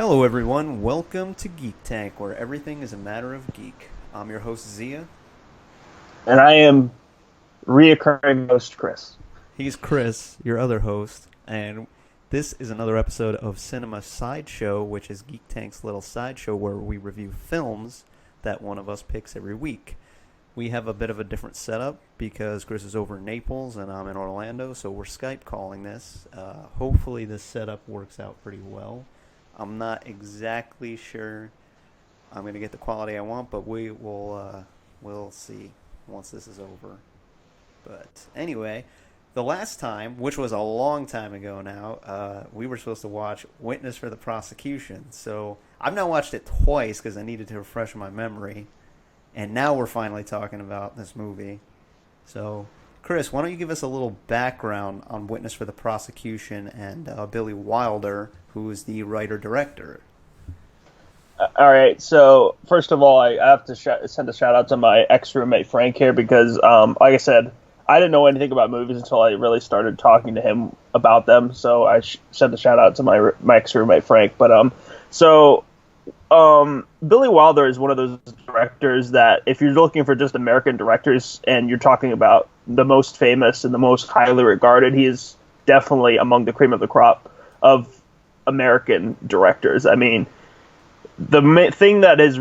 Hello everyone, welcome to Geek Tank, where everything is a matter of geek. I'm your host Zia. And I am reoccurring host Chris. He's Chris, your other host, and this is another episode of Cinema Sideshow, which is Geek Tank's little sideshow where we review films that one of us picks every week. We have a bit of a different setup because Chris is over in Naples and I'm in Orlando, so we're Skype calling this. Hopefully this setup works out pretty well. I'm not exactly sure I'm going to get the quality I want, but we'll see once this is over. But anyway, the last time, which was a long time ago now, we were supposed to watch Witness for the Prosecution. So I've now watched it twice because I needed to refresh my memory. And now we're finally talking about this movie. So, Chris, why don't you give us a little background on Witness for the Prosecution and Billy Wilder, who is the writer-director? All right, so first of all, I have to send a shout-out to my ex-roommate Frank here because, like I said, I didn't know anything about movies until I really started talking to him about them, so I sent a shout-out to my ex-roommate Frank. But, Billy Wilder is one of those directors that if you're looking for just American directors and you're talking about the most famous and the most highly regarded, he is definitely among the cream of the crop of American directors. I mean, the thing that is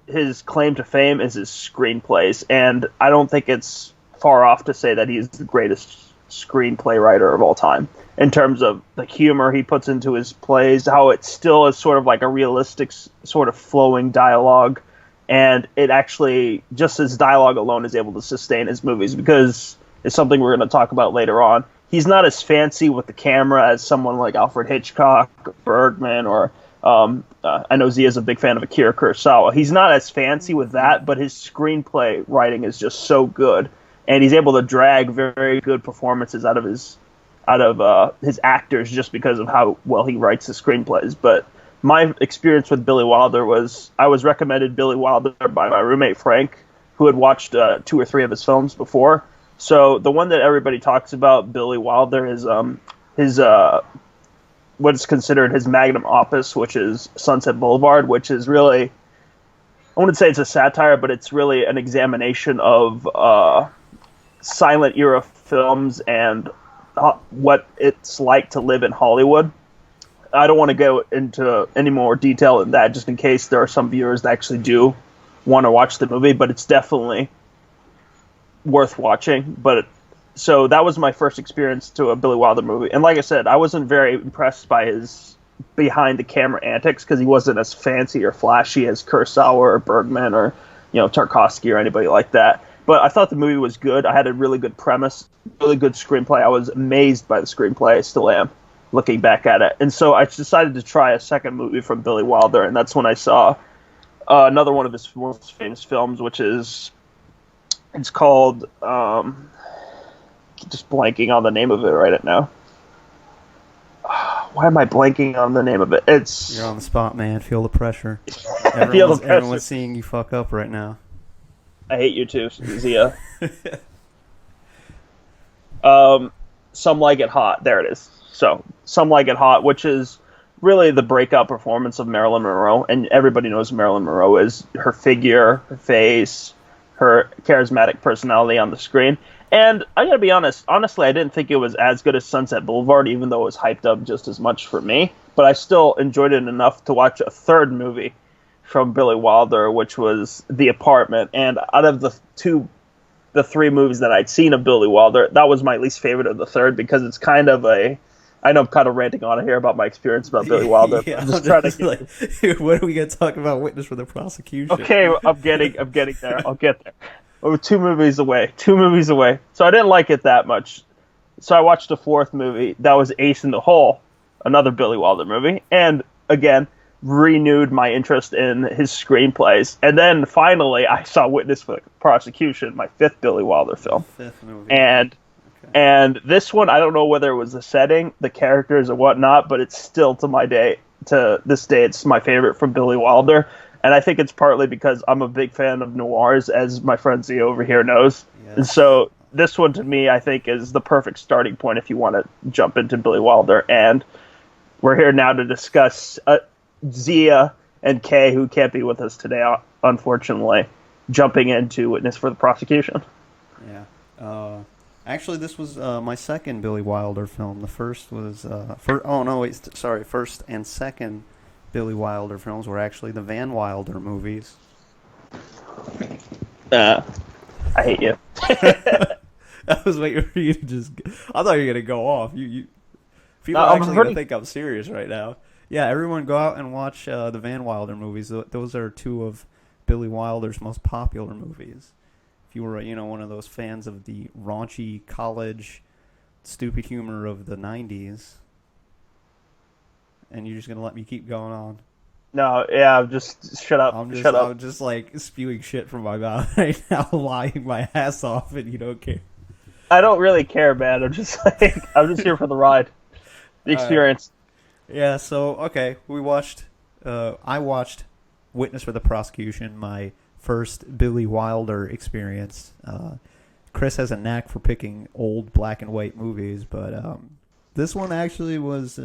his claim to fame is his screenplays, and I don't think it's far off to say that he's the greatest screenplay writer of all time. In terms of the humor he puts into his plays, how it still is sort of like a realistic sort of flowing dialogue, and it actually, just his dialogue alone is able to sustain his movies, because it's something we're going to talk about later on. He's not as fancy with the camera as someone like Alfred Hitchcock, or Bergman, or I know Zia is a big fan of Akira Kurosawa. He's not as fancy with that, but his screenplay writing is just so good, and he's able to drag very good performances out of his actors just because of how well he writes the screenplays. But my experience with Billy Wilder was I was recommended Billy Wilder by my roommate Frank, who had watched 2 or 3 of his films before. So the one that everybody talks about, Billy Wilder, is his what's considered his magnum opus, which is Sunset Boulevard, which is really, I wouldn't say it's a satire, but it's really an examination of silent era films and what it's like to live in Hollywood. I don't want to go into any more detail than that, just in case there are some viewers that actually do want to watch the movie, but it's definitely worth watching. But so that was my first experience to a Billy Wilder movie, and like I said, I wasn't very impressed by his behind the camera antics because he wasn't as fancy or flashy as Kurosawa or Bergman or Tarkovsky or anybody like that. But I thought the movie was good. I had a really good premise, really good screenplay. I was amazed by the screenplay. I still am, looking back at it. And so I decided to try a second movie from Billy Wilder, and that's when I saw another one of his most famous films, which is, it's called, just blanking on the name of it right now. Why am I blanking on the name of it? You're on the spot, man. Feel the pressure. Everyone's seeing you fuck up right now. I hate you too, Zia. Some Like It Hot. There it is. So, Some Like It Hot, which is really the breakout performance of Marilyn Monroe. And everybody knows Marilyn Monroe is her figure, her face, her charismatic personality on the screen. And I gotta be honest, honestly, I didn't think it was as good as Sunset Boulevard, even though it was hyped up just as much for me. But I still enjoyed it enough to watch a third movie from Billy Wilder, which was The Apartment. And out of the 3 movies that I'd seen of Billy Wilder, that was my least favorite of the third, because it's kind of I know I'm kind of ranting on here about my experience about Billy Wilder. Yeah, I'm just trying to like, what are we going to talk about Witness for the Prosecution? Okay, I'm getting there. I'll get there. We're 2 movies away. So I didn't like it that much. So I watched the 4th movie. That was Ace in the Hole, another Billy Wilder movie. And again, renewed my interest in his screenplays. And then finally I saw Witness for the Prosecution, my 5th Billy Wilder film. 5th movie. And this one, I don't know whether it was the setting, the characters, or whatnot, but it's still to this day, it's my favorite from Billy Wilder. And I think it's partly because I'm a big fan of noirs, as my friend Zia over here knows. Yes. And so this one, to me, I think is the perfect starting point if you want to jump into Billy Wilder. And we're here now to discuss Zia and Kay, who can't be with us today, unfortunately, jumping in to witness for the prosecution. Yeah. Actually, this was my second Billy Wilder film. The first was first and second Billy Wilder films were actually the Van Wilder movies. I hate you. I was waiting for you to just. I thought you were gonna go off. People are actually gonna think I'm serious right now. Yeah, everyone go out and watch the Van Wilder movies. Those are two of Billy Wilder's most popular movies. If you were, one of those fans of the raunchy college, stupid humor of the '90s, and you're just gonna let me keep going on. No, yeah, just shut up. Shut up. I'm just like spewing shit from my mouth right now, lying my ass off, and you don't care. I don't really care, man. I'm just here for the ride, the experience. Yeah. So okay, I watched Witness for the Prosecution, my first Billy Wilder experience. Chris has a knack for picking old black and white movies, but this one actually was.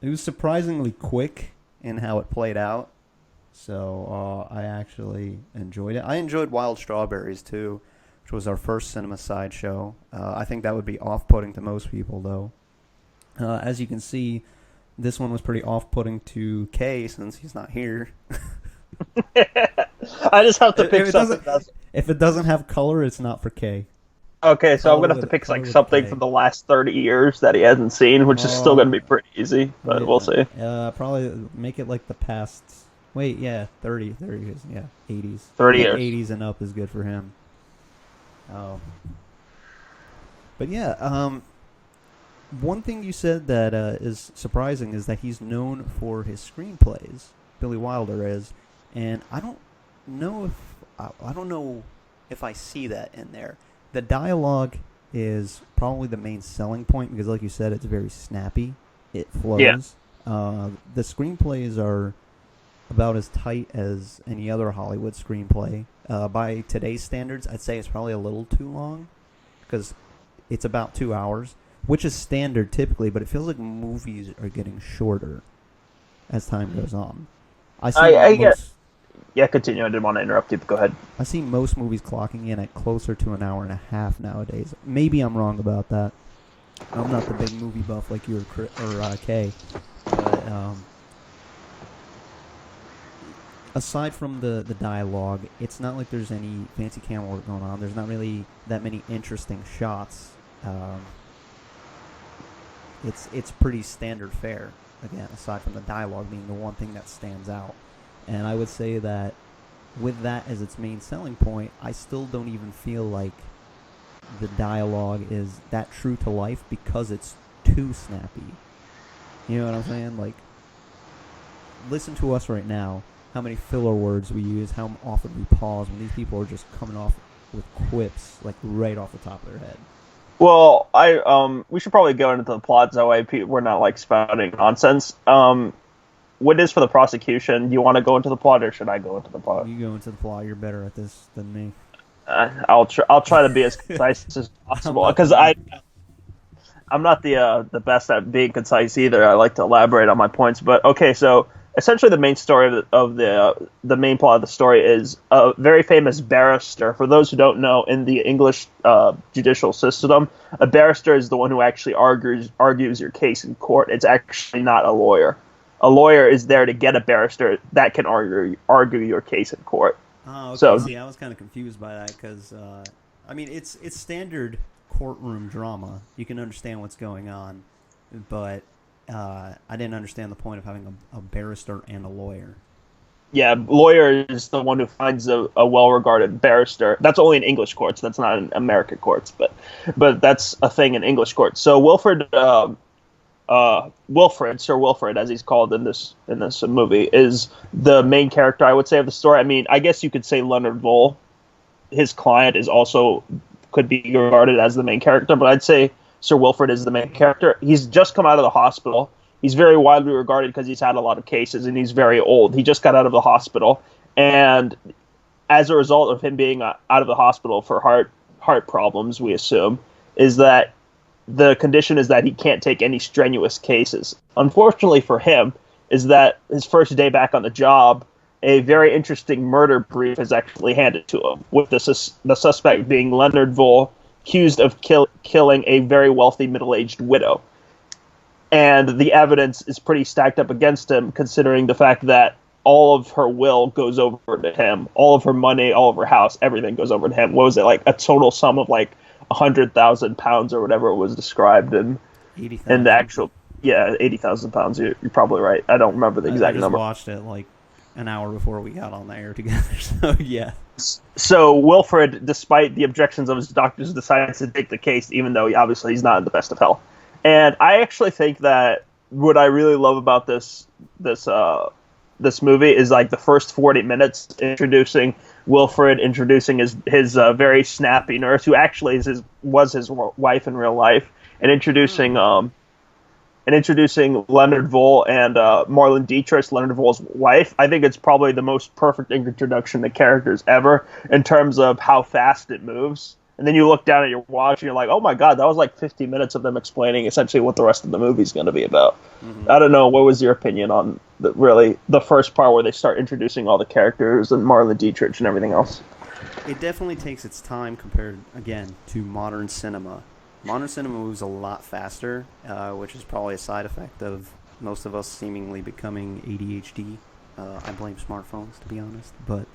It was surprisingly quick in how it played out, so I actually enjoyed it. I enjoyed Wild Strawberries, too, which was our first cinema sideshow. I think that would be off-putting to most people, though. As you can see, this one was pretty off-putting to Kay since he's not here. I just have to pick something. If it doesn't have color, it's not for Kay. Okay, so I'm going to have to pick something from the last 30 years that he hasn't seen, which is still going to be pretty easy, but we'll see. Probably make it like the past... Wait, yeah, 30 years, yeah, 80s. 30 years. 80s and up is good for him. Oh. But yeah, one thing you said that is surprising is that he's known for his screenplays, Billy Wilder is, and I don't know if I see that in there. The dialogue is probably the main selling point because, like you said, it's very snappy. It flows. Yeah. The screenplays are about as tight as any other Hollywood screenplay. By today's standards, I'd say it's probably a little too long because it's about 2 hours, which is standard typically, but it feels like movies are getting shorter as time goes on. Yeah, continue. I didn't want to interrupt you, but go ahead. I see most movies clocking in at closer to an hour and a half nowadays. Maybe I'm wrong about that. I'm not the big movie buff like you or Kay. But aside from the dialogue, it's not like there's any fancy camera work going on. There's not really that many interesting shots. It's pretty standard fare, again, aside from the dialogue being the one thing that stands out. And I would say that with that as its main selling point, I still don't even feel like the dialogue is that true to life because it's too snappy. You know what I'm saying? Like, listen to us right now, how many filler words we use, how often we pause when these people are just coming off with quips, like, right off the top of their head. Well, we should probably go into the plot so that way we're not, like, spouting nonsense. What is for the prosecution? Do you want to go into the plot, or should I go into the plot? You go into the plot. You're better at this than me. I'll try to be as concise as possible because I'm not the best at being concise either. I like to elaborate on my points. But okay, so essentially the main story of the main plot of the story is a very famous barrister. For those who don't know, in the English judicial system, a barrister is the one who actually argues your case in court. It's actually not a lawyer. A lawyer is there to get a barrister that can argue your case in court. Oh, okay. So, see, I was kind of confused by that because, it's standard courtroom drama. You can understand what's going on, but I didn't understand the point of having a barrister and a lawyer. Yeah, lawyer is the one who finds a well-regarded barrister. That's only in English courts. That's not in American courts, but that's a thing in English courts. So Sir Wilfred, as he's called in this movie, is the main character, I would say, of the story. I mean, I guess you could say Leonard Vole, his client, could be regarded as the main character, but I'd say Sir Wilfred is the main character. He's just come out of the hospital. He's very widely regarded because he's had a lot of cases, and he's very old. He just got out of the hospital, and as a result of him being out of the hospital for heart problems, we assume, is that the condition is that he can't take any strenuous cases. Unfortunately for him, is that his first day back on the job, a very interesting murder brief is actually handed to him, with the suspect being Leonard Vole, accused of killing a very wealthy middle-aged widow. And the evidence is pretty stacked up against him, considering the fact that all of her will goes over to him. All of her money, all of her house, everything goes over to him. What was it, like a total sum of like £100,000 or whatever it was described in the actual... Yeah, 80,000 pounds. You're probably right. I don't remember the exact number. I just watched it like an hour before we got on the air together, so yeah. So Wilfred, despite the objections of his doctors, decides to take the case, even though obviously he's not in the best of health. And I actually think that what I really love about this movie is like the first 40 minutes introducing Wilfred, introducing his very snappy nurse, who actually was his wife in real life, and introducing Leonard Vole and Marlene Dietrich, Leonard Vole's wife. I think it's probably the most perfect introduction to characters ever in terms of how fast it moves. And then you look down at your watch and you're like, oh my god, that was like 50 minutes of them explaining essentially what the rest of the movie's going to be about. Mm-hmm. I don't know, what was your opinion on the first part where they start introducing all the characters and Marlene Dietrich and everything else? It definitely takes its time compared, again, to modern cinema. Modern cinema moves a lot faster, which is probably a side effect of most of us seemingly becoming ADHD. I blame smartphones, to be honest. But,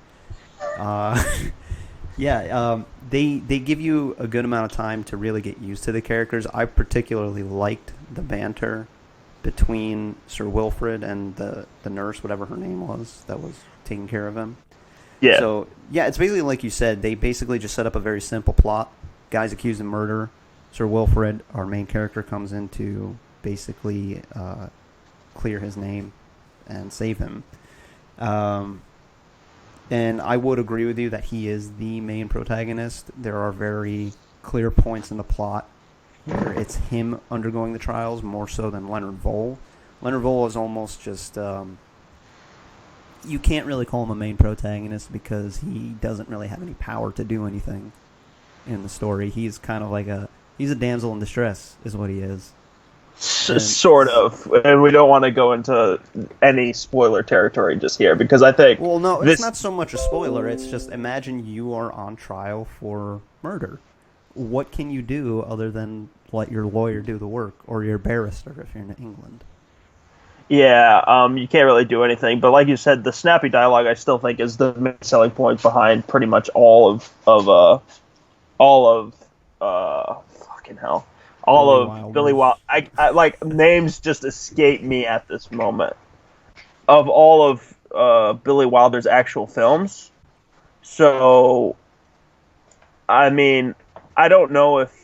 they give you a good amount of time to really get used to the characters. I particularly liked the banter between Sir Wilfrid and the nurse, whatever her name was, that was taking care of him. Yeah. So, yeah, it's basically like you said. They basically just set up a very simple plot. Guy's accused of murder. Sir Wilfrid, our main character, comes in to basically clear his name and save him. And I would agree with you that he is the main protagonist. There are very clear points in the plot where it's him undergoing the trials more so than Leonard Vole. Leonard Vole is almost just... you can't really call him a main protagonist because he doesn't really have any power to do anything in the story. He's kind of like he's a damsel in distress, is what he is. Sort of. And we don't want to go into any spoiler territory just here, because I think... Well, no, it's not so much a spoiler. It's just, imagine you are on trial for murder. What can you do other than let your lawyer do the work, or your barrister if you're in England? Yeah, you can't really do anything. But like you said, the snappy dialogue I still think is the main selling point behind pretty much all of fucking hell. Billy Wilder. I like, names just escape me at this moment. Of all of Billy Wilder's actual films. So, I mean, I don't know if...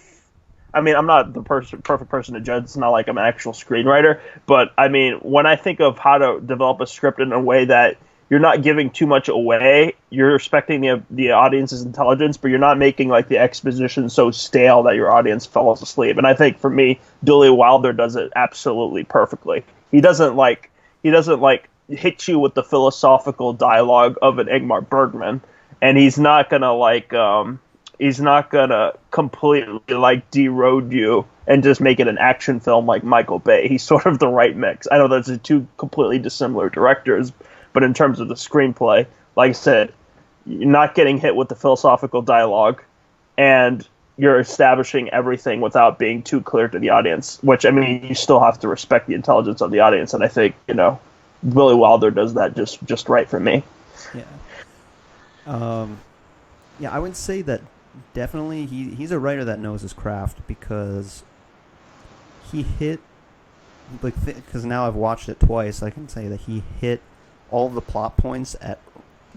I mean, I'm not the perfect person to judge. It's not like I'm an actual screenwriter. But, I mean, when I think of how to develop a script in a way that you're not giving too much away, you're respecting the audience's intelligence, but you're not making like the exposition so stale that your audience falls asleep. And I think for me, Billy Wilder does it absolutely perfectly. He doesn't hit you with the philosophical dialogue of an Ingmar Bergman, and he's not gonna completely like derode you and just make it an action film like Michael Bay. He's sort of the right mix. I know those are two completely dissimilar directors, but in terms of the screenplay, like I said, you're not getting hit with the philosophical dialogue, and you're establishing everything without being too clear to the audience, which, I mean, you still have to respect the intelligence of the audience, and I think, Billy Wilder does that just right for me. Yeah. I would say that definitely he's a writer that knows his craft, because he hit, because now I've watched it twice, I can say that he hit all of the plot points at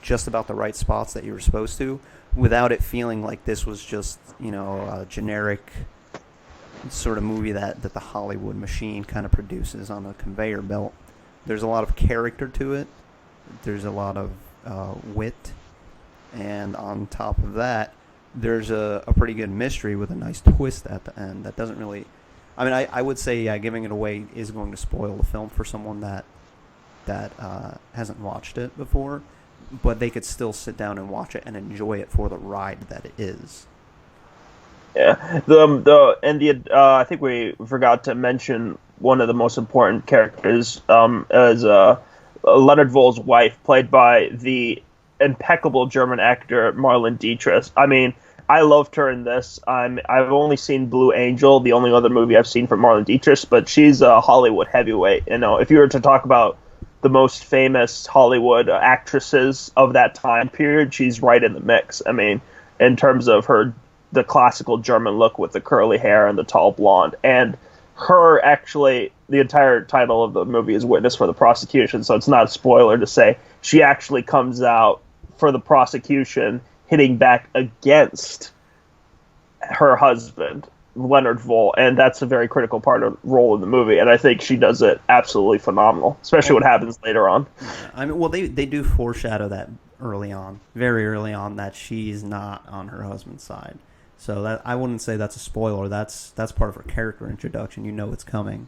just about the right spots that you were supposed to, without it feeling like this was just, a generic sort of movie that the Hollywood machine kind of produces on a conveyor belt. There's a lot of character to it. There's a lot of wit. And on top of that, there's a pretty good mystery with a nice twist at the end that doesn't really... I mean, I would say giving it away is going to spoil the film for someone that hasn't watched it before, but they could still sit down and watch it and enjoy it for the ride that it is. Yeah, I think we forgot to mention one of the most important characters, as Leonard Voll's wife, played by the impeccable German actor Marlene Dietrich. I mean, I loved her in this. I've only seen Blue Angel, the only other movie I've seen from Marlene Dietrich, but she's a Hollywood heavyweight. You know, if you were to talk about the most famous Hollywood actresses of that time period, she's right in the mix. I mean, in terms of the classical German look with the curly hair and the tall blonde. And her, actually, the entire title of the movie is Witness for the Prosecution, so it's not a spoiler to say she actually comes out for the prosecution hitting back against her husband, Leonard Voll, and that's a very critical part of role in the movie, and I think she does it absolutely phenomenal, especially what happens later on. Yeah, I mean, well, they do foreshadow that early on, very early on, that she's not on her husband's side. So that, I wouldn't say that's a spoiler. That's part of her character introduction. You know it's coming.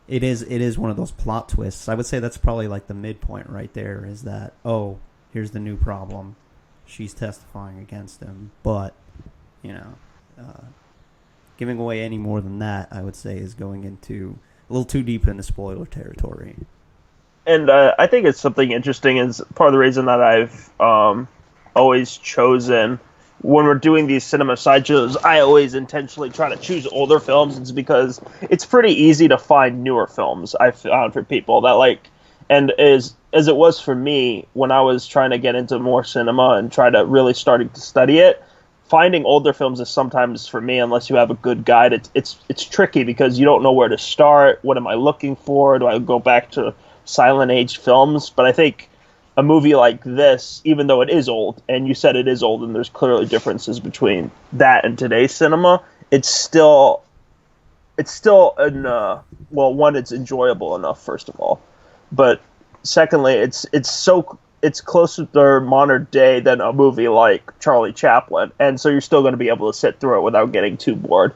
It is one of those plot twists. I would say that's probably like the midpoint right there. Is that, oh, here's the new problem. She's testifying against him, but giving away any more than that, I would say, is going into a little too deep into spoiler territory. And I think it's something interesting. Is part of the reason that I've always chosen, when we're doing these cinema sideshows, I always intentionally try to choose older films. It's because it's pretty easy to find newer films, I found, for people that like, and as it was for me when I was trying to get into more cinema and try to really starting to study it. Finding older films is sometimes, for me, unless you have a good guide, it's tricky because you don't know where to start. What am I looking for? Do I go back to silent age films? But I think a movie like this, even though it is old, and you said it is old, and there's clearly differences between that and today's cinema, it's still one, it's enjoyable enough, first of all, but secondly, it's closer to modern day than a movie like Charlie Chaplin, and so you're still going to be able to sit through it without getting too bored.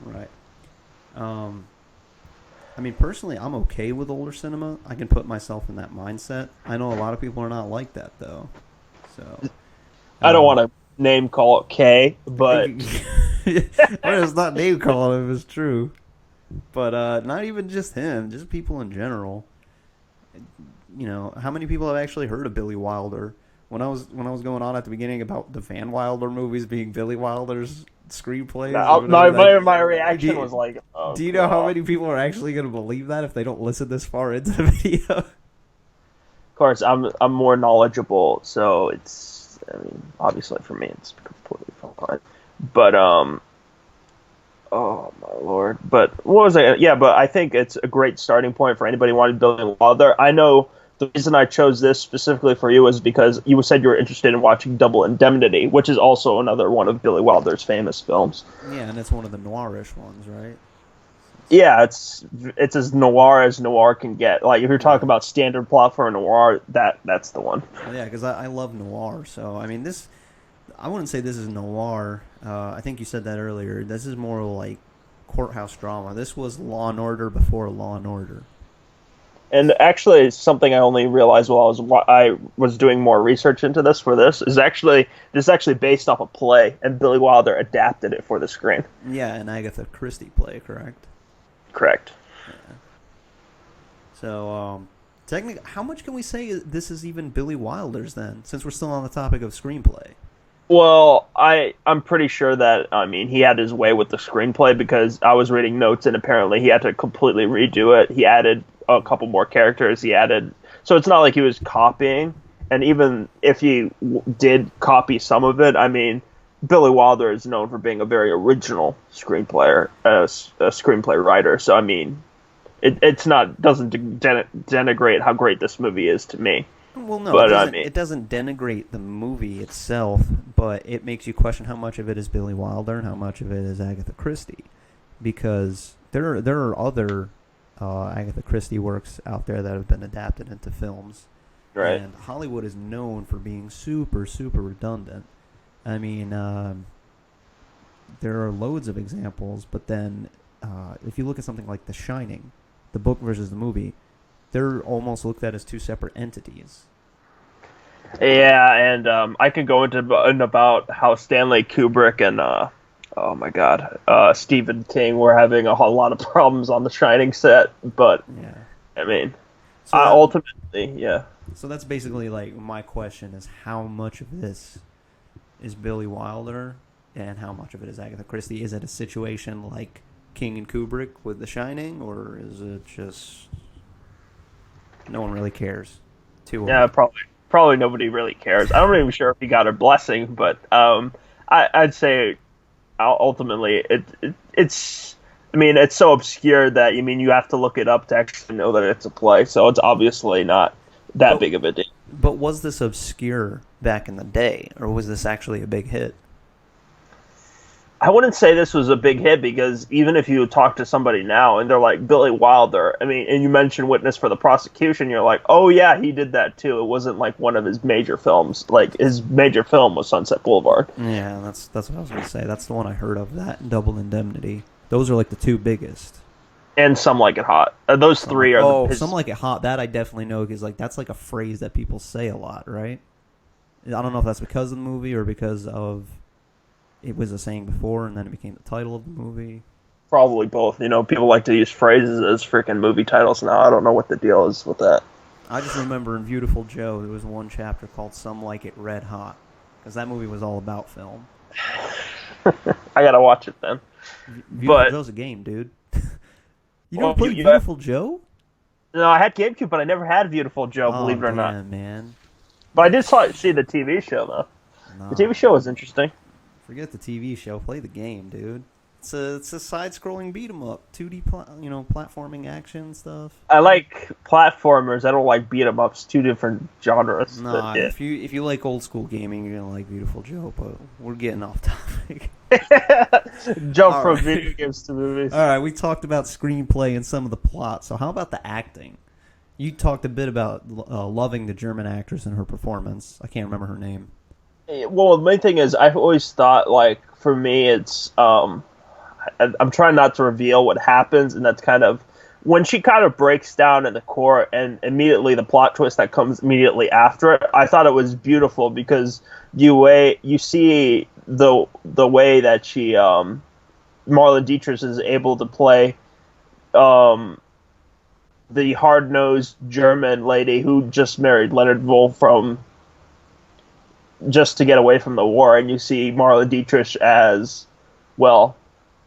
Right. I mean, personally, I'm okay with older cinema. I can put myself in that mindset. I know a lot of people are not like that, though. So I don't want to name call it K, but it's not name calling him. It's true, but not even just him, just people in general. You know, how many people have actually heard of Billy Wilder? When I was going on at the beginning about the Van Wilder movies being Billy Wilder's screenplays, my reaction was like, oh, do you know how many people are actually going to believe that if they don't listen this far into the video? Of course, I'm more knowledgeable, so it's, I mean, obviously for me it's completely fine. But oh my lord! But what was I? Yeah, but I think it's a great starting point for anybody wanting Billy Wilder. I know. The reason I chose this specifically for you is because you said you were interested in watching Double Indemnity, which is also another one of Billy Wilder's famous films. Yeah, and it's one of the noirish ones, right? Yeah, it's as noir can get. Like, if you're talking about standard plot for a noir, that's the one. Well, yeah, because I love noir. So, I mean, I wouldn't say this is noir. I think you said that earlier. This is more like courthouse drama. This was Law and Order before Law and Order. And actually, something I only realized while I was doing more research into this is actually based off a play, and Billy Wilder adapted it for the screen. Yeah, an Agatha Christie play, correct? Correct. Yeah. So, technically, how much can we say this is even Billy Wilder's then, since we're still on the topic of screenplay? Well, I'm pretty sure that, I mean, he had his way with the screenplay because I was reading notes and apparently he had to completely redo it. He added a couple more characters. So it's not like he was copying. And even if he did copy some of it, I mean, Billy Wilder is known for being a very original screenplay writer. So, I mean, it doesn't denigrate how great this movie is to me. Well, no, but, it doesn't denigrate the movie itself, but it makes you question how much of it is Billy Wilder and how much of it is Agatha Christie, because there are other Agatha Christie works out there that have been adapted into films, right? And Hollywood is known for being super, super redundant. I mean, there are loads of examples, but then if you look at something like The Shining, the book versus the movie, they're almost looked at as two separate entities. Yeah, and I could go into about how Stanley Kubrick and oh my God, Stephen King. We're having a whole lot of problems on the Shining set, but Yeah. I mean, So that ultimately, yeah. so that's basically like my question is how much of this is Billy Wilder and how much of it is Agatha Christie? Is it a situation like King and Kubrick with The Shining, or is it just no one really cares? Too Yeah, old. probably nobody really cares. I'm not even sure if he got her blessing, but I'd say ultimately it's. I mean, it's so obscure that you have to look it up to actually know that it's a play. So it's obviously not that But big of a deal. but was this obscure back in the day, or was this actually a big hit? I wouldn't say this was a big hit because even if you talk to somebody now and they're like Billy Wilder, I mean, and you mention Witness for the Prosecution, you're like, oh yeah, he did that too. It wasn't like one of his major films. Like his major film was Sunset Boulevard. Yeah, that's what I was gonna say. That's the one I heard of. That and Double Indemnity. Those are like the two biggest. And Some Like It Hot. Those Some like, three are oh, his. Some Like It Hot. That I definitely know because like that's like a phrase that people say a lot, right? I don't know if that's because of the movie or because of it was a saying before and then it became the title of the movie. Probably both. People like to use phrases as freaking movie titles now. I don't know what the deal is with that. I just remember in Beautiful Joe there was one chapter called Some Like It Red Hot because that movie was all about film. I gotta watch it then. Beautiful But Joe's a game, dude. You well, never played Beautiful Joe? no, I had GameCube, but I never had Beautiful Joe. Oh, Believe it or not. damn, man. But I did see the TV show though. The Nah, TV show was interesting. forget the TV show. Play the game, dude. It's a side-scrolling beat 'em up, 2D, platforming action stuff. I like platformers. I don't like beat 'em ups. Two different genres. Nah, But, yeah. if you like old school gaming, you're gonna like Beautiful Joe. But we're getting off topic. Jump All from right. video games to movies. All right, we talked about screenplay and some of the plot. So how about the acting? You talked a bit about loving the German actress and her performance. I can't remember her name. Well, the main thing is I've always thought like for me it's I'm trying not to reveal what happens, and that's kind of when she kind of breaks down in the court, and immediately the plot twist that comes immediately after it. I thought it was beautiful because you see the way that she Marlene Dietrich is able to play um, the hard-nosed German lady who just married Leonard Wohl from just to get away from the war, and you see Marlene Dietrich as well.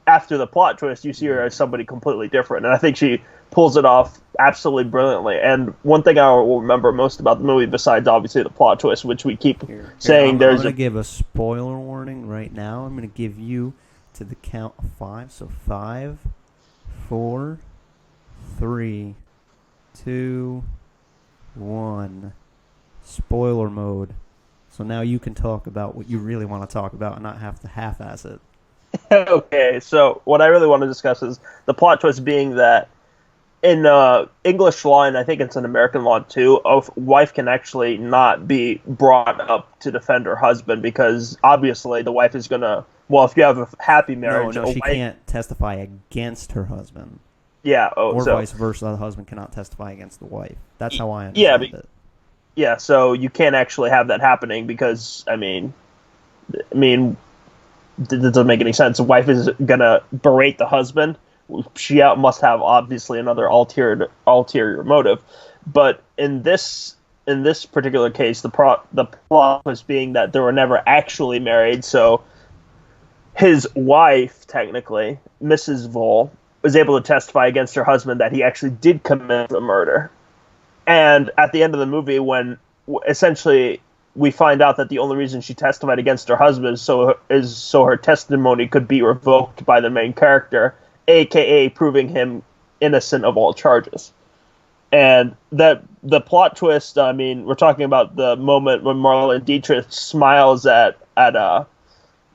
After the plot twist, you see her as somebody completely different, and I think she pulls it off absolutely brilliantly. And one thing I will remember most about the movie, besides obviously the plot twist, which we keep saying, I'm there's going to give a spoiler warning right now. I'm going to give you to the count of 5. So 5, 4, 3, 2, 1. Spoiler mode. So now you can talk about what you really want to talk about and not have to half-ass it. Okay, so what I really want to discuss is the plot twist being that in English law, and I think it's in American law too, a wife can actually not be brought up to defend her husband because obviously the wife is going to, well, if you have a happy marriage... No, she can't testify against her husband. Yeah, or vice versa. The husband cannot testify against the wife. That's how I understand it. Yeah, so you can't actually have that happening because, I mean, that doesn't make any sense. The wife is gonna berate the husband. She must have obviously another ulterior motive. But in this particular case, the plot was being that they were never actually married. So his wife, technically, Mrs. Voll, was able to testify against her husband that he actually did commit the murder. And at the end of the movie, when essentially we find out that the only reason she testified against her husband is so her testimony could be revoked by the main character, aka proving him innocent of all charges. And that the plot twist, I mean, we're talking about the moment when Marlene Dietrich smiles at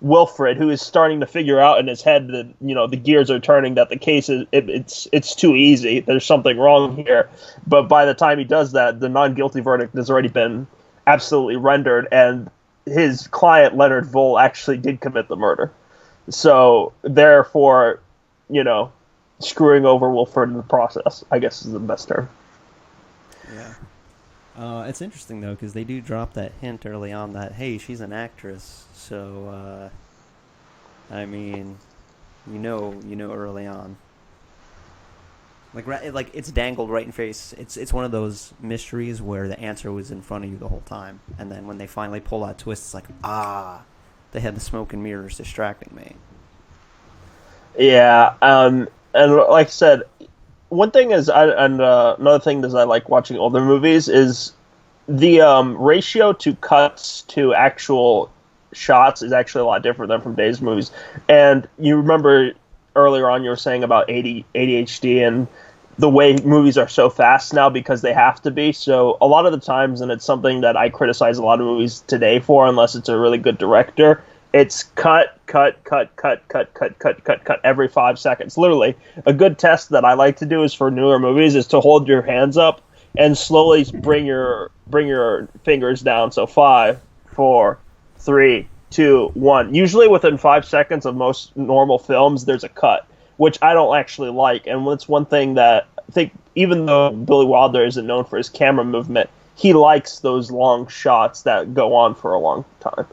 Wilfred, who is starting to figure out in his head that the gears are turning, that the case is it's too easy. There's something wrong here. But by the time he does that, the non-guilty verdict has already been absolutely rendered, and his client Leonard Wohl actually did commit the murder. So therefore, screwing over Wilfred in the process, I guess, is the best term. Yeah. It's interesting though because they do drop that hint early on that hey, she's an actress, so I mean, you know early on. Like it's dangled right in face. It's one of those mysteries where the answer was in front of you the whole time, and then when they finally pull that twist, it's like, they had the smoke and mirrors distracting me. Yeah, and like I said, one thing is, another thing is I like watching older movies is the ratio to cuts to actual shots is actually a lot different than from today's movies. And you remember earlier on you were saying about ADHD and the way movies are so fast now because they have to be. So a lot of the times, and it's something that I criticize a lot of movies today for, unless it's a really good director, it's cut every 5 seconds. Literally, a good test that I like to do is for newer movies is to hold your hands up and slowly bring your fingers down. So 5, 4, 3, 2, 1. Usually within 5 seconds of most normal films, there's a cut, which I don't actually like. And it's one thing that I think, even though Billy Wilder isn't known for his camera movement, he likes those long shots that go on for a long time.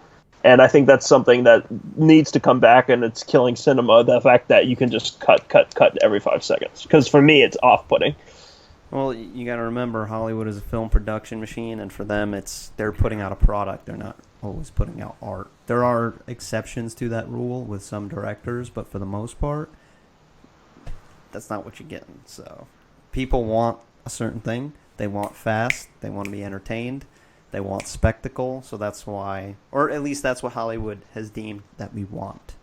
And I think that's something that needs to come back, and it's killing cinema, the fact that you can just cut every 5 seconds. Because for me, it's off-putting. Well, you got to remember, Hollywood is a film production machine, and for them, they're putting out a product. They're not always putting out art. There are exceptions to that rule with some directors, but for the most part, that's not what you're getting. So people want a certain thing. They want fast. They want to be entertained. They want spectacle. So that's why, or at least that's what Hollywood has deemed that we want.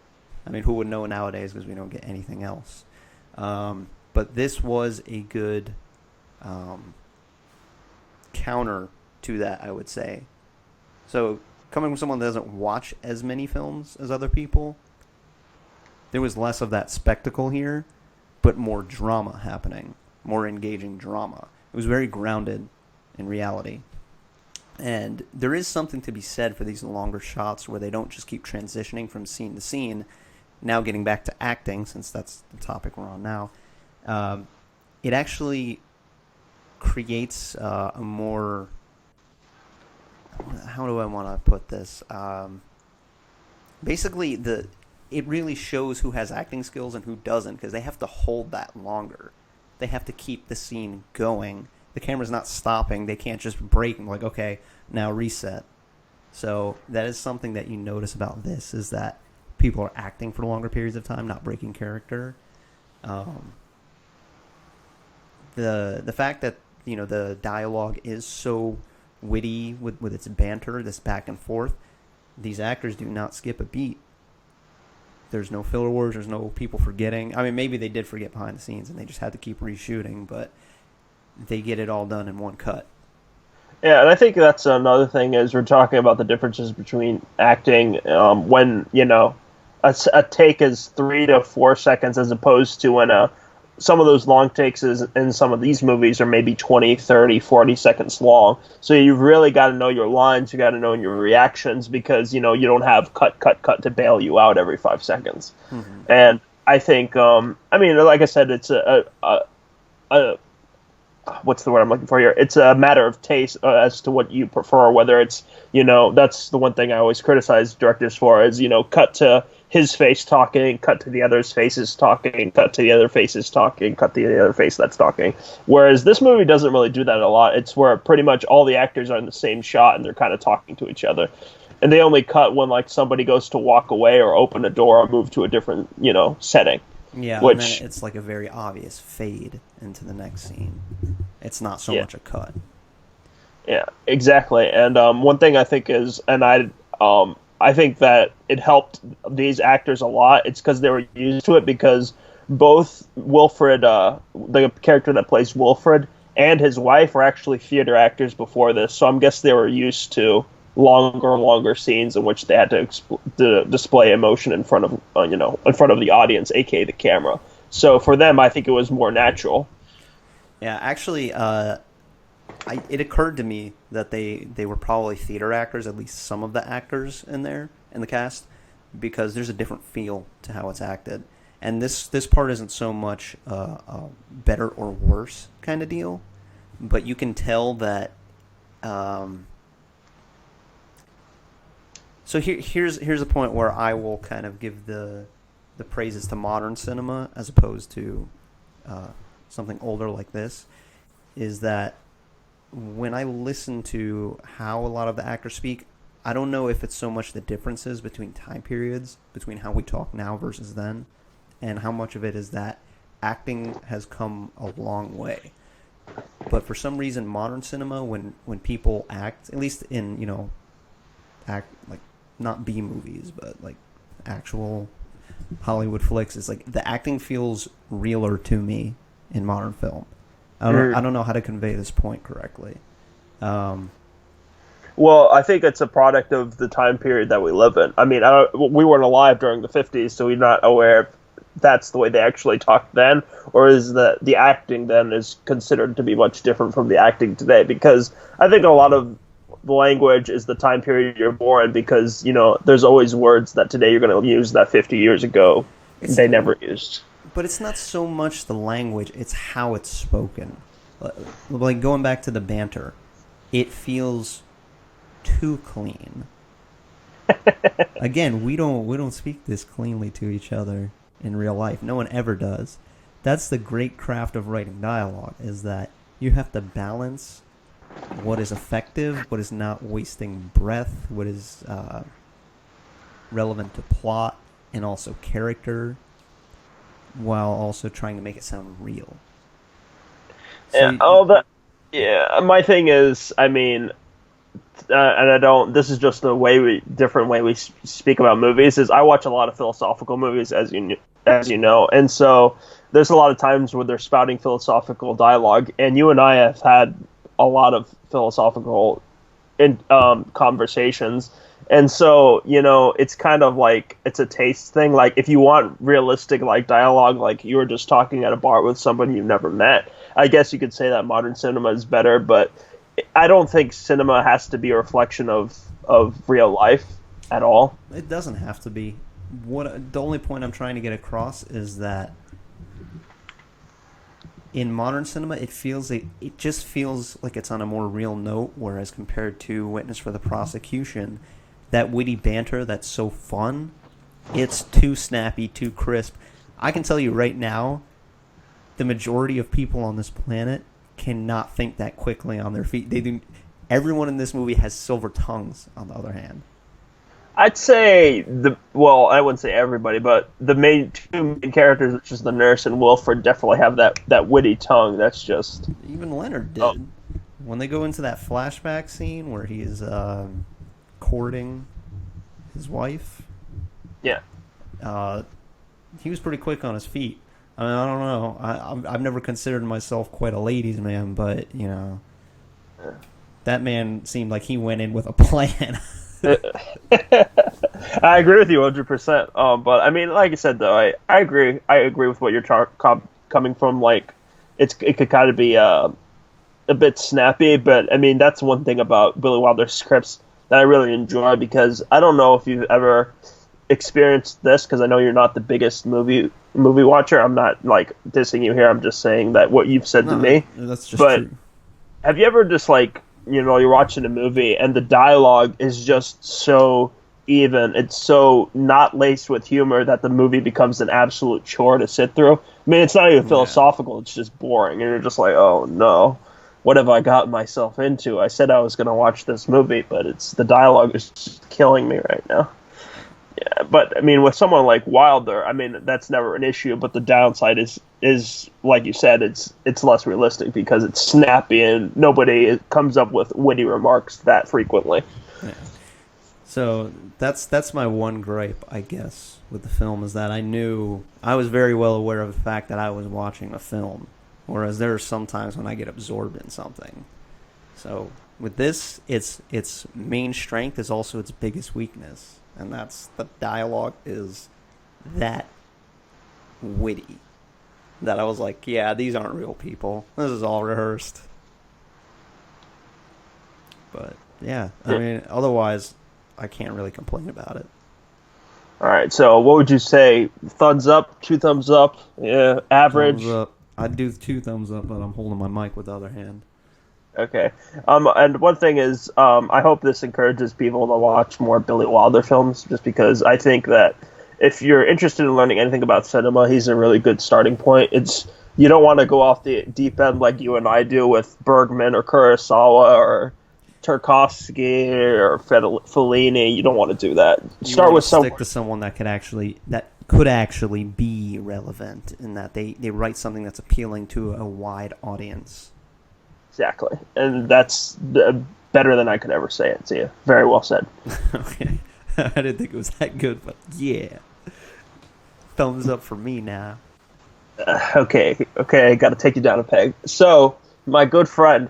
I mean, who would know nowadays because we don't get anything else. But this was a good counter to that, I would say. So coming from someone that doesn't watch as many films as other people, there was less of that spectacle here, but more drama happening, more engaging drama. It was very grounded in reality. And there is something to be said for these longer shots where they don't just keep transitioning from scene to scene. Now getting back to acting, since that's the topic we're on now, it actually creates a more, how do I want to put this? Basically, it really shows who has acting skills and who doesn't, because they have to hold that longer. They have to keep the scene going. The camera's not stopping. They can't just break and like, okay, now reset. So that is something that you notice about this, is that people are acting for longer periods of time, not breaking character. The fact that, you know, the dialogue is so witty with its banter, this back and forth, these actors do not skip a beat. There's no filler words. There's no people forgetting. I mean, maybe they did forget behind the scenes and they just had to keep reshooting, but they get it all done in one cut. Yeah, and I think that's another thing is we're talking about the differences between acting when, you know, a take is 3 to 4 seconds as opposed to when some of those long takes in some of these movies are maybe 20, 30, 40 seconds long. So you've really got to know your lines. You got to know your reactions because, you know, you don't have cut to bail you out every 5 seconds. Mm-hmm. And I think, I mean, like I said, it's a what's the word I'm looking for here? It's a matter of taste as to what you prefer, whether it's, you know, that's the one thing I always criticize directors for is, you know, cut to his face talking, cut to the other's faces talking, cut to the other faces talking, cut to the other face that's talking. Whereas this movie doesn't really do that a lot. It's where pretty much all the actors are in the same shot and they're kind of talking to each other. And they only cut when, like, somebody goes to walk away or open a door or move to a different, you know, setting. Yeah, and then it's like a very obvious fade into the next scene. It's not so much a cut. Yeah, exactly. And one thing I think is, and I think that it helped these actors a lot. It's because they were used to it, because both Wilfred, the character that plays Wilfred, and his wife were actually theater actors before this. So I'm guessing they were used to longer scenes in which they had to display emotion in front of the audience, aka the camera. So for them, I think it was more natural. Yeah, actually, it occurred to me that they were probably theater actors, at least some of the actors in the cast, because there's a different feel to how it's acted. And this part isn't so much a better or worse kind of deal, but you can tell that So here's a point where I will kind of give the praises to modern cinema as opposed to something older like this, is that when I listen to how a lot of the actors speak, I don't know if it's so much the differences between time periods, between how we talk now versus then, and how much of it is that acting has come a long way. But for some reason, modern cinema, when people act, at least in, act like not B movies, but like actual Hollywood flicks, is like the acting feels realer to me in modern film. I don't know how to convey this point correctly. Well, I think it's a product of the time period that we live in. I mean, we weren't alive during the 50s, so we're not aware if that's the way they actually talked then, or is that the acting then is considered to be much different from the acting today? Because I think a lot of the language is the time period you're born, because, there's always words that today you're going to use that 50 years ago they never used. But it's not so much the language, it's how it's spoken. Like, going back to the banter, it feels too clean. Again, we don't speak this cleanly to each other in real life. No one ever does. That's the great craft of writing dialogue, is that you have to balance what is effective, what is not wasting breath, what is relevant to plot and also character, while also trying to make it sound real. So my thing is, I mean, and I don't. This is just a different way we speak about movies. Is I watch a lot of philosophical movies, as you know, and so there's a lot of times where they're spouting philosophical dialogue, and you and I have had a lot of philosophical conversations, and so it's kind of like it's a taste thing. Like, if you want realistic dialogue, like you were just talking at a bar with somebody you've never met, I guess you could say that modern cinema is better, but I don't think cinema has to be a reflection of real life at all. It doesn't have to be. The only point I'm trying to get across is that in modern cinema, it just feels like it's on a more real note, whereas compared to Witness for the Prosecution, that witty banter that's so fun, it's too snappy, too crisp. I can tell you right now, the majority of people on this planet cannot think that quickly on their feet. They do. Everyone in this movie has silver tongues, on the other hand. I'd say I wouldn't say everybody, but the two main characters, which is the nurse and Wilfred, definitely have that witty tongue. That's just... Even Leonard did. When they go into that flashback scene where he's courting his wife. Yeah. He was pretty quick on his feet. I mean, I don't know. I've never considered myself quite a ladies' man, but, that man seemed like he went in with a plan. I agree with you 100%. But I mean, like I said, though, I agree. I agree with what you're coming from. Like, it could kind of be a bit snappy, but I mean, that's one thing about Billy Wilder's scripts that I really enjoy, because I don't know if you've ever experienced this, because I know you're not the biggest movie watcher. I'm not dissing you here. I'm just saying that what you've said to me. That's just true. Have you ever just you're watching a movie and the dialogue is just so even, it's so not laced with humor that the movie becomes an absolute chore to sit through? I mean, it's not even philosophical, it's just boring, and you're just like, oh no, what have I gotten myself into? I said I was going to watch this movie, but the dialogue is just killing me right now. Yeah, but I mean, with someone like Wilder, I mean, that's never an issue. But the downside is like you said, it's less realistic because it's snappy and nobody comes up with witty remarks that frequently. Yeah. So that's my one gripe, I guess, with the film, is that I was very well aware of the fact that I was watching a film, whereas there are some times when I get absorbed in something. So with this, its main strength is also its biggest weakness. And that's the dialogue is that witty that I was like, yeah, these aren't real people. This is all rehearsed. But yeah, I mean, otherwise, I can't really complain about it. All right, so what would you say? Thumbs up, 2 thumbs up, yeah, average. Thumbs up. I'd do 2 thumbs up, but I'm holding my mic with the other hand. Okay. And one thing is, I hope this encourages people to watch more Billy Wilder films, just because I think that if you're interested in learning anything about cinema, he's a really good starting point. You don't want to go off the deep end like you and I do with Bergman or Kurosawa or Tarkovsky or Fellini. You don't want to do that. Start with stick to someone that could actually be relevant, in that they write something that's appealing to a wide audience. Exactly, and that's better than I could ever say it to you. Very well said. Okay, I didn't think it was that good, but yeah, thumbs up for me now. Okay, got to take you down a peg. So, my good friend,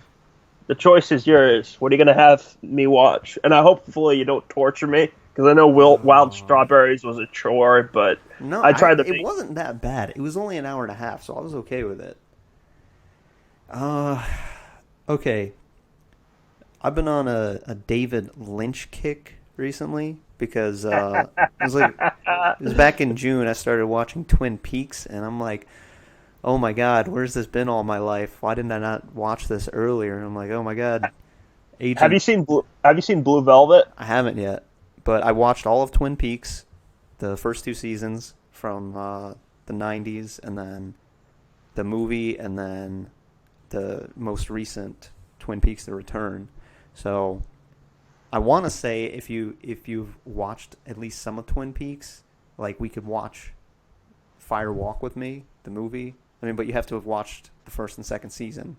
the choice is yours. What are you going to have me watch? And hopefully you don't torture me, because I know Wild Strawberries was a chore, but no, I tried it wasn't that bad. It was only an hour and a half, so I was okay with it. Okay. I've been on a David Lynch kick recently, because it was back in June. I started watching Twin Peaks, and I'm like, oh my god, where's this been all my life? Why didn't I not watch this earlier? And I'm like, oh my god. Have you seen Blue Velvet? I haven't yet, but I watched all of Twin Peaks, the first 2 seasons from the 90s, and then the movie, and then the most recent Twin Peaks: The Return. So I want to say if you've watched at least some of Twin Peaks, like, we could watch Fire Walk with Me, the movie. I mean, but you have to have watched the first and second season.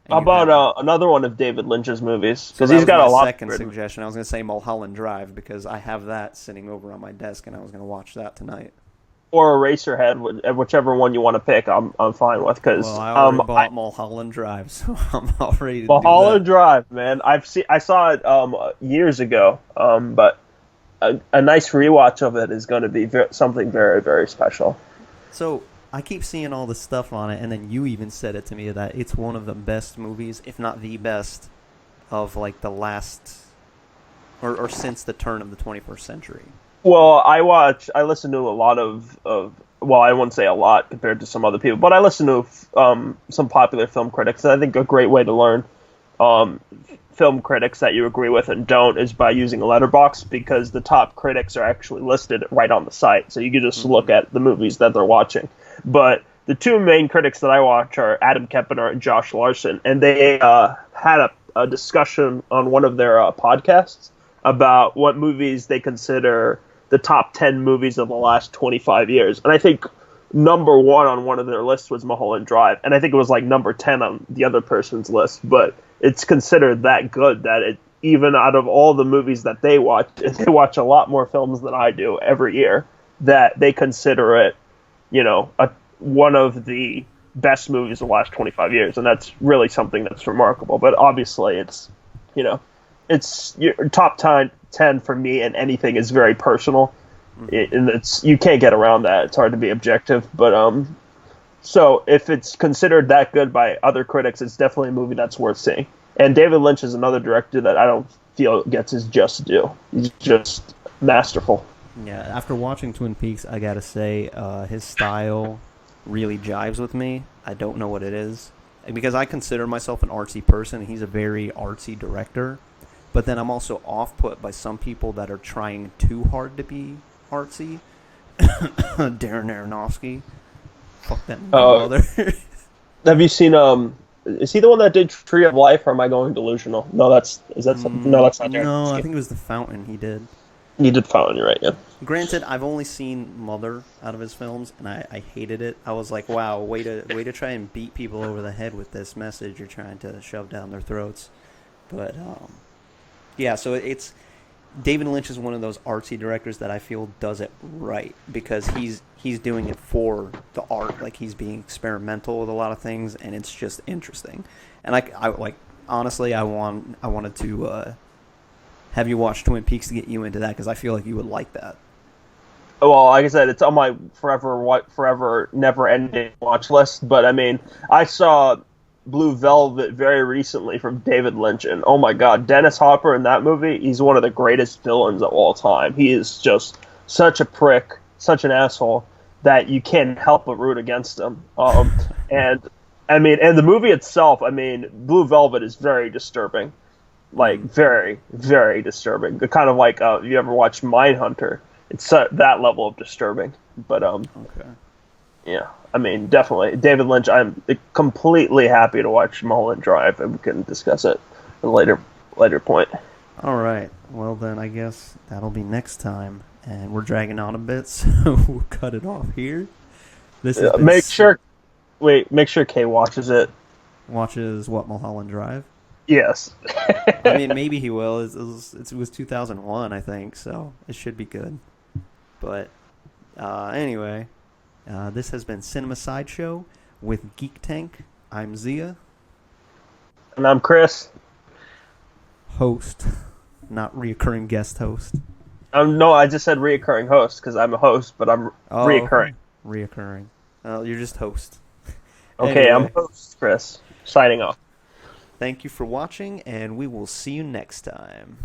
How about another one of David Lynch's movies? Because he's got a lot. Second suggestion, I was going to say Mulholland Drive, because I have that sitting over on my desk, and I was going to watch that tonight. Or Eraserhead, whichever one you want to pick, I'm fine with. Cause, I already bought Mulholland Drive, so I'm already. Mulholland Drive, man. I saw it years ago, but a nice rewatch of it is going to be something very, very special. So I keep seeing all this stuff on it, and then you even said it to me that it's one of the best movies, if not the best, of like the last or since the turn of the 21st century. Well, I listen to a lot of well, I wouldn't say a lot compared to some other people, but I listen to some popular film critics, and I think a great way to learn film critics that you agree with and don't is by using a letterbox, because the top critics are actually listed right on the site, so you can just look at the movies that they're watching. But the 2 main critics that I watch are Adam Kempener and Josh Larson, and they had a discussion on one of their podcasts about what movies they consider the top 10 movies of the last 25 years. And I think number 1 on one of their lists was Mulholland Drive. And I think it was like number 10 on the other person's list. But it's considered that good that even out of all the movies that they watch, and they watch a lot more films than I do every year, that they consider it, one of the best movies of the last 25 years. And that's really something that's remarkable. But obviously it's your top 10 for me, and anything is very personal. And you can't get around that. It's hard to be objective. But so if it's considered that good by other critics, it's definitely a movie that's worth seeing. And David Lynch is another director that I don't feel gets his just due. He's just masterful. Yeah, after watching Twin Peaks, I gotta say his style really jives with me. I don't know what it is. And because I consider myself an artsy person, he's a very artsy director. But then I'm also off-put by some people that are trying too hard to be artsy. Darren Aronofsky. Fuck that mother. Have you seen, is he the one that did Tree of Life, or am I going delusional? No, that's not Darren. No, I think it was The Fountain he did. He did Fountain, you're right, yeah. Granted, I've only seen Mother out of his films, and I hated it. I was like, wow, way to try and beat people over the head with this message you're trying to shove down their throats. But, yeah, so it's David Lynch is one of those artsy directors that I feel does it right, because he's doing it for the art. Like, he's being experimental with a lot of things, and it's just interesting. And I like, honestly, I wanted to have you watch Twin Peaks to get you into that, because I feel like you would like that. Well, like I said, it's on my forever never-ending watch list. But I mean, I saw Blue Velvet very recently from David Lynch, and oh my god, Dennis Hopper in that movie, he's one of the greatest villains of all time. He is just such a prick, such an asshole, that you can't help but root against him. And I mean, and the movie itself, I mean, Blue Velvet is very disturbing. Like, very, very disturbing. The kind of like, you ever watch Mindhunter? It's that level of disturbing. But, Okay. yeah, I mean, definitely. David Lynch, I'm completely happy to watch Mulholland Drive, and we can discuss it at a later point. All right. Well, then I guess that'll be next time. And we're dragging on a bit, so we'll cut it off here. This has been Make sure Kay watches it. Watches what, Mulholland Drive? Yes. I mean, maybe he will. It was 2001, I think, so it should be good. But anyway, this has been Cinema Sideshow with Geek Tank. I'm Zia. And I'm Chris. Host, not reoccurring guest host. No, I just said reoccurring host because I'm a host, but I'm reoccurring. Reoccurring. You're just host. Okay, Anyway, I'm host, Chris. Signing off. Thank you for watching, and we will see you next time.